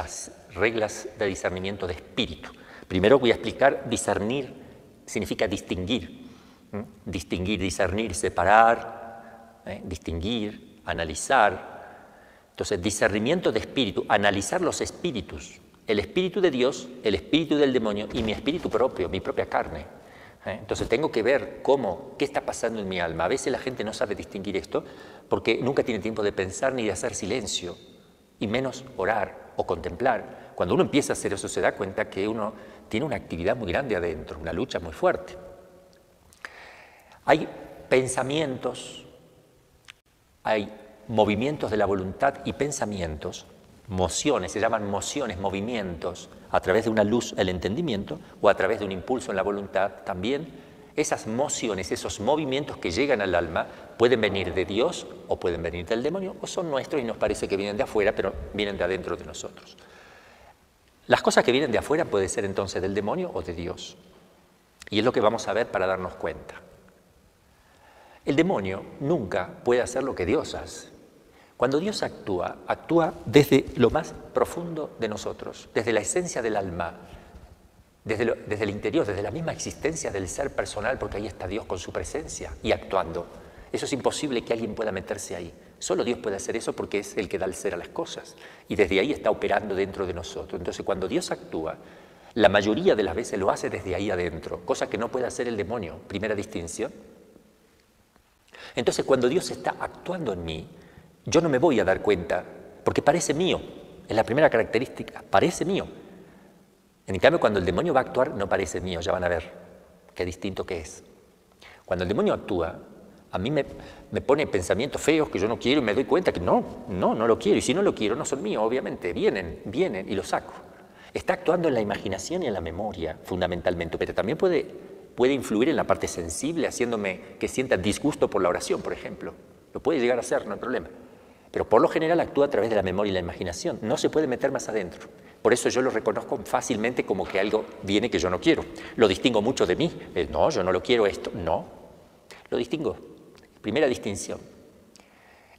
las reglas de discernimiento de espíritu. Primero voy a explicar, discernir significa distinguir. Distinguir, discernir, separar, distinguir, analizar. Entonces, discernimiento de espíritu, analizar los espíritus, el espíritu de Dios, el espíritu del demonio y mi espíritu propio, mi propia carne. Entonces tengo que ver qué está pasando en mi alma. A veces la gente no sabe distinguir esto porque nunca tiene tiempo de pensar ni de hacer silencio, y menos orar o contemplar. Cuando uno empieza a hacer eso se da cuenta que uno tiene una actividad muy grande adentro, una lucha muy fuerte. Hay pensamientos, hay movimientos de la voluntad y pensamientos, mociones, se llaman mociones, movimientos, a través de una luz, el entendimiento, o a través de un impulso en la voluntad también. Esas mociones, esos movimientos que llegan al alma pueden venir de Dios o pueden venir del demonio o son nuestros y nos parece que vienen de afuera, pero vienen de adentro de nosotros. Las cosas que vienen de afuera pueden ser entonces del demonio o de Dios. Y es lo que vamos a ver para darnos cuenta. El demonio nunca puede hacer lo que Dios hace. Cuando Dios actúa, actúa desde lo más profundo de nosotros, desde la esencia del alma, desde el interior, desde la misma existencia del ser personal, porque ahí está Dios con su presencia y actuando. Eso es imposible que alguien pueda meterse ahí. Solo Dios puede hacer eso porque es el que da el ser a las cosas. Y desde ahí está operando dentro de nosotros. Entonces, cuando Dios actúa, la mayoría de las veces lo hace desde ahí adentro, cosa que no puede hacer el demonio. Primera distinción. Entonces, cuando Dios está actuando en mí, yo no me voy a dar cuenta, porque parece mío. Es la primera característica, parece mío. En cambio, cuando el demonio va a actuar, no parece mío, ya van a ver qué distinto que es. Cuando el demonio actúa, a mí me pone pensamientos feos que yo no quiero y me doy cuenta que no lo quiero. Y si no lo quiero, no son míos, obviamente. Vienen y los saco. Está actuando en la imaginación y en la memoria, fundamentalmente, pero también puede influir en la parte sensible, haciéndome que sienta disgusto por la oración, por ejemplo. Lo puede llegar a hacer, no hay problema. Pero por lo general actúa a través de la memoria y la imaginación. No se puede meter más adentro. Por eso yo lo reconozco fácilmente como que algo viene que yo no quiero. Lo distingo mucho de mí. No, yo no lo quiero esto. No, lo distingo. Primera distinción.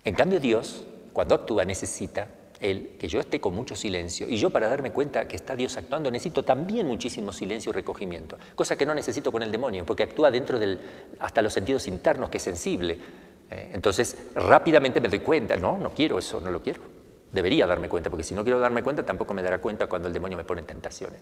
En cambio Dios, cuando actúa, necesita que yo esté con mucho silencio. Y yo, para darme cuenta que está Dios actuando, necesito también muchísimo silencio y recogimiento. Cosa que no necesito con el demonio, porque actúa dentro hasta los sentidos internos, que es sensible. Entonces, rápidamente me doy cuenta, no quiero eso, no lo quiero. Debería darme cuenta, porque si no quiero darme cuenta, tampoco me dará cuenta cuando el demonio me pone en tentaciones.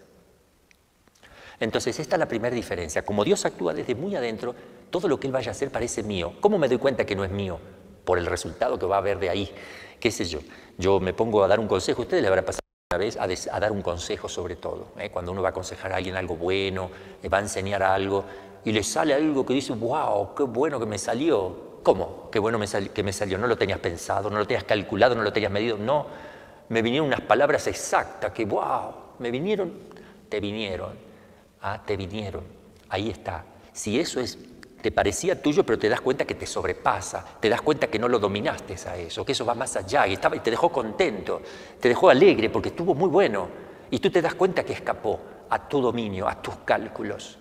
Entonces, esta es la primera diferencia. Como Dios actúa desde muy adentro, todo lo que Él vaya a hacer parece mío. ¿Cómo me doy cuenta que no es mío? Por el resultado que va a haber de ahí. ¿Qué sé yo? Yo me pongo a dar un consejo, a ustedes les habrá pasado una vez a dar un consejo sobre todo. Cuando uno va a aconsejar a alguien algo bueno, va a enseñar algo, y le sale algo que dice, wow, qué bueno que me salió. ¿Cómo? Qué bueno que me salió. No lo tenías pensado, no lo tenías calculado, no lo tenías medido. No, me vinieron unas palabras exactas que, wow, me vinieron, te vinieron. Te vinieron. Ahí está. Si eso te parecía tuyo, pero te das cuenta que te sobrepasa, te das cuenta que no lo dominaste a eso, que eso va más allá, y te dejó contento, te dejó alegre porque estuvo muy bueno, y tú te das cuenta que escapó a tu dominio, a tus cálculos.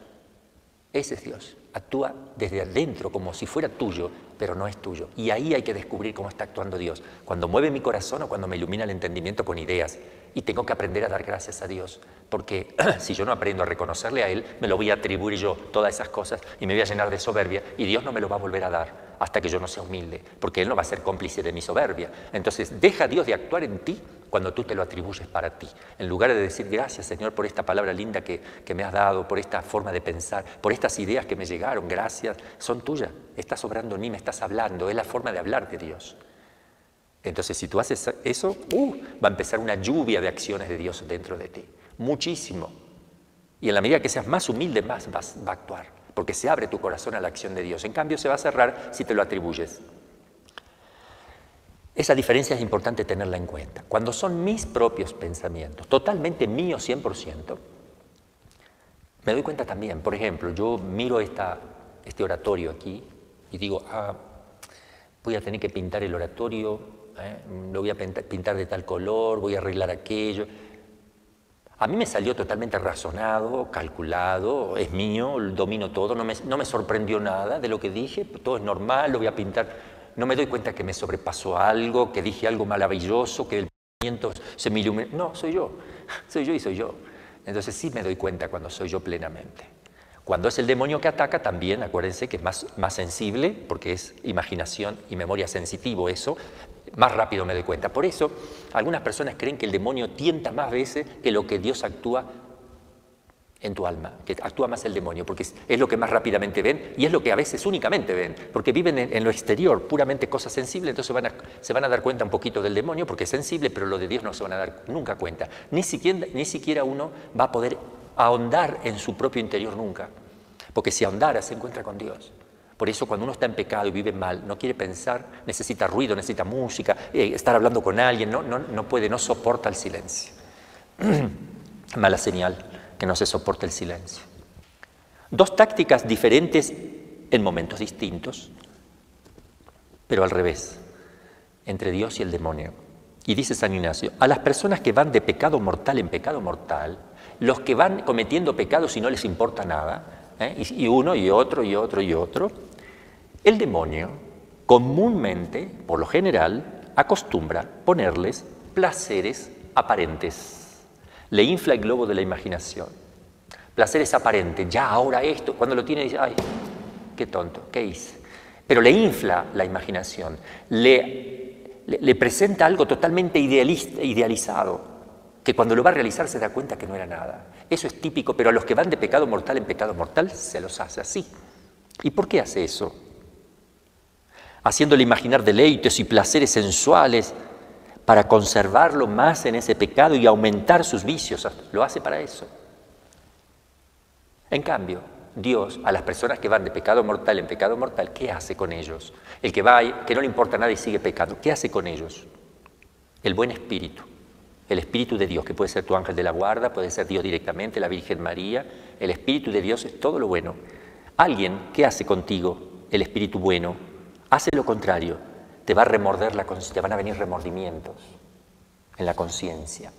Ese es Dios. Actúa desde adentro como si fuera tuyo, pero no es tuyo. Y ahí hay que descubrir cómo está actuando Dios. Cuando mueve mi corazón o cuando me ilumina el entendimiento con ideas. Y tengo que aprender a dar gracias a Dios. Porque si yo no aprendo a reconocerle a Él, me lo voy a atribuir yo, todas esas cosas, y me voy a llenar de soberbia. Y Dios no me lo va a volver a dar hasta que yo no sea humilde. Porque Él no va a ser cómplice de mi soberbia. Entonces, deja a Dios de actuar en ti cuando tú te lo atribuyes para ti. En lugar de decir, gracias Señor por esta palabra linda que me has dado, por esta forma de pensar, por estas ideas que me llegaron, gracias, son tuyas. Estás obrando en mí, me estás hablando, es la forma de hablar de Dios. Entonces, si tú haces eso, va a empezar una lluvia de acciones de Dios dentro de ti. Muchísimo. Y en la medida que seas más humilde, más va a actuar. Porque se abre tu corazón a la acción de Dios. En cambio, se va a cerrar si te lo atribuyes. Esa diferencia es importante tenerla en cuenta. Cuando son mis propios pensamientos, totalmente míos 100%, me doy cuenta también. Por ejemplo, yo miro este oratorio aquí y digo, voy a tener que pintar el oratorio, lo voy a pintar de tal color, voy a arreglar aquello. A mí me salió totalmente razonado, calculado, es mío, domino todo, no me sorprendió nada de lo que dije, todo es normal, lo voy a pintar. No me doy cuenta que me sobrepasó algo, que dije algo maravilloso, que se me ilumina. No, soy yo y soy yo. Entonces sí me doy cuenta cuando soy yo plenamente. Cuando es el demonio que ataca, también acuérdense que es más sensible, porque es imaginación y memoria sensitivo eso, más rápido me doy cuenta. Por eso, algunas personas creen que el demonio tienta más veces que lo que Dios actúa en tu alma, que actúa más el demonio, porque es lo que más rápidamente ven y es lo que a veces únicamente ven, porque viven en lo exterior, puramente cosas sensibles, entonces se van a dar cuenta un poquito del demonio porque es sensible, pero lo de Dios no se van a dar nunca cuenta. Ni siquiera uno va a poder ahondar en su propio interior nunca, porque si ahondara se encuentra con Dios. Por eso cuando uno está en pecado y vive mal, no quiere pensar, necesita ruido, necesita música, estar hablando con alguien, no puede, no soporta el silencio. Mala señal que no se soporta el silencio. Dos tácticas diferentes en momentos distintos, pero al revés, entre Dios y el demonio. Y dice San Ignacio, a las personas que van de pecado mortal en pecado mortal, los que van cometiendo pecados y no les importa nada, y uno y otro y otro y otro, el demonio comúnmente, por lo general, acostumbra ponerles placeres aparentes. Le infla el globo de la imaginación. Placeres aparentes, ya, ahora esto, cuando lo tiene dice, ay, qué tonto, ¿qué hice? Pero le infla la imaginación, le presenta algo totalmente idealizado, que cuando lo va a realizar se da cuenta que no era nada. Eso es típico, pero a los que van de pecado mortal en pecado mortal se los hace así. ¿Y por qué hace eso? Haciéndole imaginar deleites y placeres sensuales para conservarlo más en ese pecado y aumentar sus vicios. Lo hace para eso. En cambio, Dios, a las personas que van de pecado mortal en pecado mortal, ¿qué hace con ellos? El que va, que no le importa nada y sigue pecando, ¿qué hace con ellos? El buen espíritu, el espíritu de Dios, que puede ser tu ángel de la guarda, puede ser Dios directamente, la Virgen María. El espíritu de Dios es todo lo bueno. Alguien, ¿qué hace contigo? El espíritu bueno, hace lo contrario, te va a remorder la conciencia, te van a venir remordimientos en la conciencia.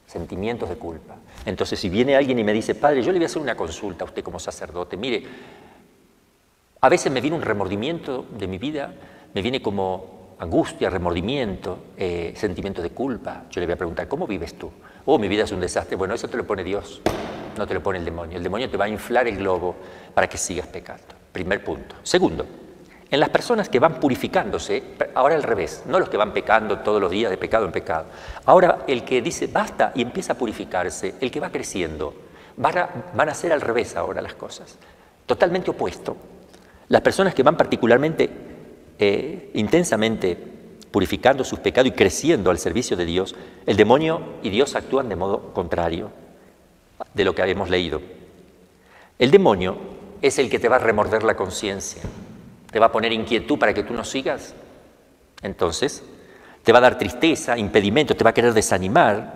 Sentimientos de culpa. Entonces, si viene alguien y me dice, padre, yo le voy a hacer una consulta a usted como sacerdote, mire, a veces me viene un remordimiento de mi vida, me viene como angustia, remordimiento, sentimiento de culpa. Yo le voy a preguntar, ¿cómo vives tú? Oh, mi vida es un desastre. Bueno, eso te lo pone Dios, no te lo pone el demonio. El demonio te va a inflar el globo para que sigas pecando. Primer punto. Segundo, en las personas que van purificándose, ahora al revés, no los que van pecando todos los días de pecado en pecado. Ahora el que dice basta y empieza a purificarse, el que va creciendo, van a hacer al revés ahora las cosas. Totalmente opuesto. Las personas que van particularmente, intensamente purificando sus pecados y creciendo al servicio de Dios, el demonio y Dios actúan de modo contrario de lo que habíamos leído. El demonio es el que te va a remorder la conciencia. Te va a poner inquietud para que tú no sigas. Entonces, te va a dar tristeza, impedimento, te va a querer desanimar,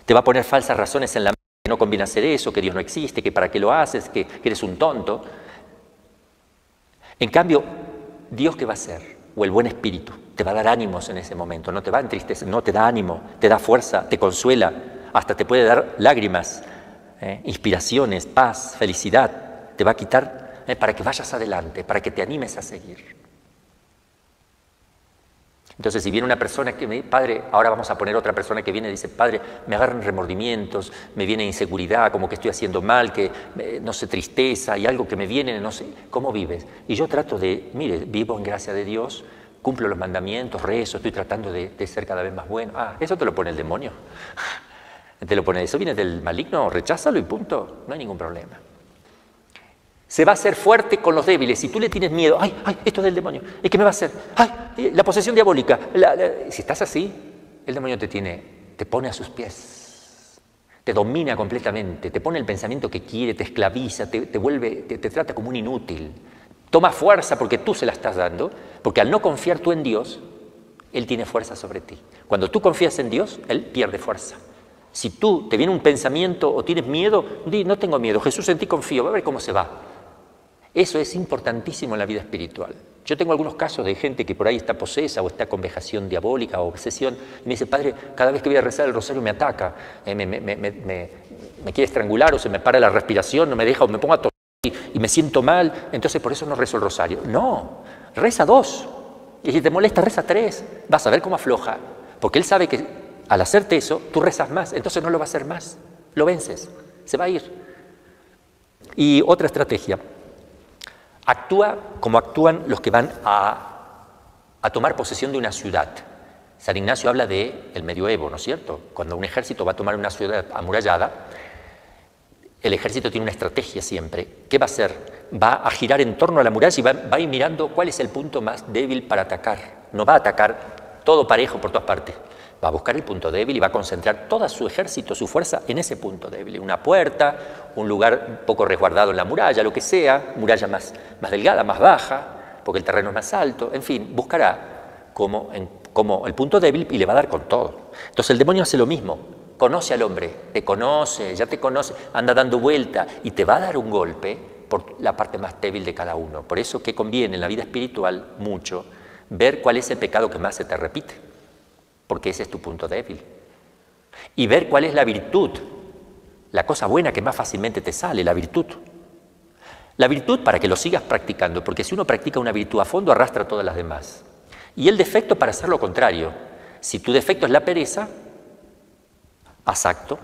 te va a poner falsas razones en la mente, que no conviene hacer eso, que Dios no existe, que para qué lo haces, que eres un tonto. En cambio, ¿Dios qué va a hacer? O el buen espíritu, te va a dar ánimos en ese momento, no te va a entristecer, no te da ánimo, te da fuerza, te consuela, hasta te puede dar lágrimas, inspiraciones, paz, felicidad, te va a quitar para que vayas adelante, para que te animes a seguir. Entonces, si viene una persona que me dice, padre, ahora vamos a poner otra persona que viene y dice, padre, me agarran remordimientos, me viene inseguridad, como que estoy haciendo mal, que no sé, tristeza y algo que me viene, no sé, ¿cómo vives? Y yo trato de, mire, vivo en gracia de Dios, cumplo los mandamientos, rezo, estoy tratando de ser cada vez más bueno. Ah, eso te lo pone el demonio. Te lo pone, eso viene del maligno, recházalo y punto, no hay ningún problema. Se va a hacer fuerte con los débiles. Si tú le tienes miedo, ay, esto es del demonio, ¿y qué me va a hacer? Ay, la posesión diabólica. Si estás así, el demonio te pone a sus pies, te domina completamente, te pone el pensamiento que quiere, te esclaviza, te trata como un inútil. Toma fuerza porque tú se la estás dando, porque al no confiar tú en Dios, Él tiene fuerza sobre ti. Cuando tú confías en Dios, Él pierde fuerza. Si tú te viene un pensamiento o tienes miedo, di, no tengo miedo, Jesús en ti confío, va a ver cómo se va. Eso es importantísimo en la vida espiritual. Yo tengo algunos casos de gente que por ahí está posesa o está con vejación diabólica o obsesión y me dice, padre, cada vez que voy a rezar el rosario me ataca, me quiere estrangular o se me para la respiración, no me deja o me pongo a toser y me siento mal, entonces por eso no rezo el rosario. No, reza 2. Y si te molesta, reza 3. Vas a ver cómo afloja. Porque él sabe que al hacerte eso, tú rezas más, entonces no lo va a hacer más, lo vences, se va a ir. Y otra estrategia, actúa como actúan los que van a tomar posesión de una ciudad. San Ignacio habla del medioevo, ¿no es cierto? Cuando un ejército va a tomar una ciudad amurallada, el ejército tiene una estrategia siempre. ¿Qué va a hacer? Va a girar en torno a la muralla y va a ir mirando cuál es el punto más débil para atacar. No va a atacar todo parejo por todas partes. Va a buscar el punto débil y va a concentrar todo su ejército, su fuerza en ese punto débil. Una puerta, un lugar un poco resguardado en la muralla, lo que sea, muralla más delgada, más baja, porque el terreno es más alto. En fin, buscará como el punto débil y le va a dar con todo. Entonces el demonio hace lo mismo. Conoce al hombre, te conoce, ya te conoce, anda dando vuelta y te va a dar un golpe por la parte más débil de cada uno. Por eso que conviene en la vida espiritual mucho ver cuál es el pecado que más se te repite, porque ese es tu punto débil. Y ver cuál es la virtud, la cosa buena que más fácilmente te sale, la virtud. La virtud para que lo sigas practicando, porque si uno practica una virtud a fondo arrastra todas las demás. Y el defecto para hacer lo contrario. Si tu defecto es la pereza, haz acto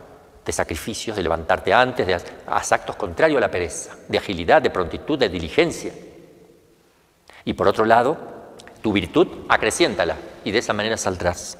de sacrificios, de levantarte antes, haz actos contrarios a la pereza, de agilidad, de prontitud, de diligencia. Y por otro lado, tu virtud, acreciéntala y de esa manera saldrás.